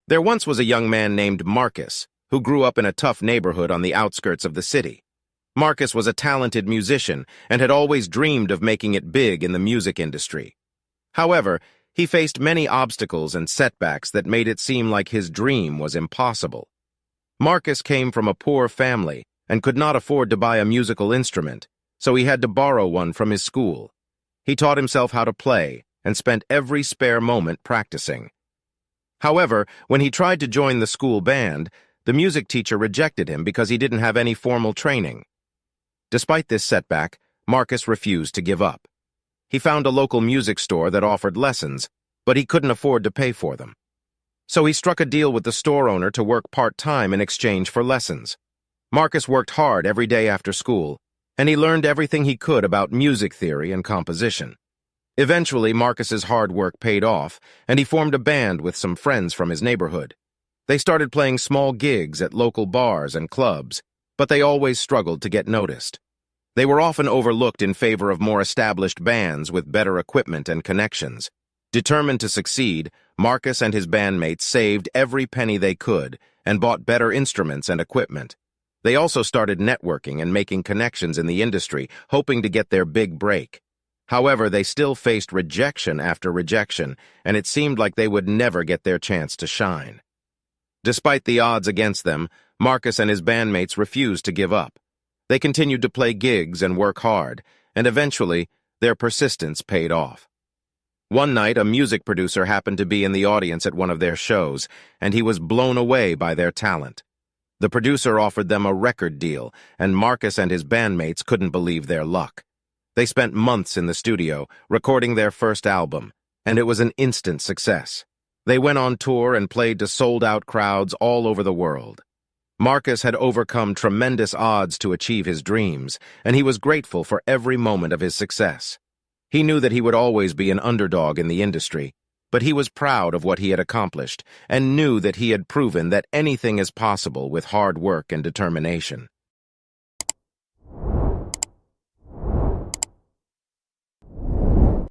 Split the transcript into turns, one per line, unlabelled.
There once was a young man named Marcus, who grew up in a tough neighborhood on the outskirts of the city. Marcus was a talented musician and had always dreamed of making it big in the music industry. However, he faced many obstacles and setbacks that made it seem like his dream was impossible. Marcus came from a poor family and could not afford to buy a musical instrument, so he had to borrow one from his school. He taught himself how to play and spent every spare moment practicing. However, when he tried to join the school band, the music teacher rejected him because he didn't have any formal training. Despite this setback, Marcus refused to give up. He found a local music store that offered lessons, but he couldn't afford to pay for them. So he struck a deal with the store owner to work part-time in exchange for lessons. Marcus worked hard every day after school, and he learned everything he could about music theory and composition. Eventually, Marcus's hard work paid off, and he formed a band with some friends from his neighborhood. They started playing small gigs at local bars and clubs, but they always struggled to get noticed. They were often overlooked in favor of more established bands with better equipment and connections. Determined to succeed, Marcus and his bandmates saved every penny they could and bought better instruments and equipment. They also started networking and making connections in the industry, hoping to get their big break. However, they still faced rejection after rejection, and it seemed like they would never get their chance to shine. Despite the odds against them, Marcus and his bandmates refused to give up. They continued to play gigs and work hard, and eventually, their persistence paid off. One night, a music producer happened to be in the audience at one of their shows, and he was blown away by their talent. The producer offered them a record deal, and Marcus and his bandmates couldn't believe their luck. They spent months in the studio, recording their first album, and it was an instant success. They went on tour and played to sold-out crowds all over the world. Marcus had overcome tremendous odds to achieve his dreams, and he was grateful for every moment of his success. He knew that he would always be an underdog in the industry, but he was proud of what he had accomplished and knew that he had proven that anything is possible with hard work and determination.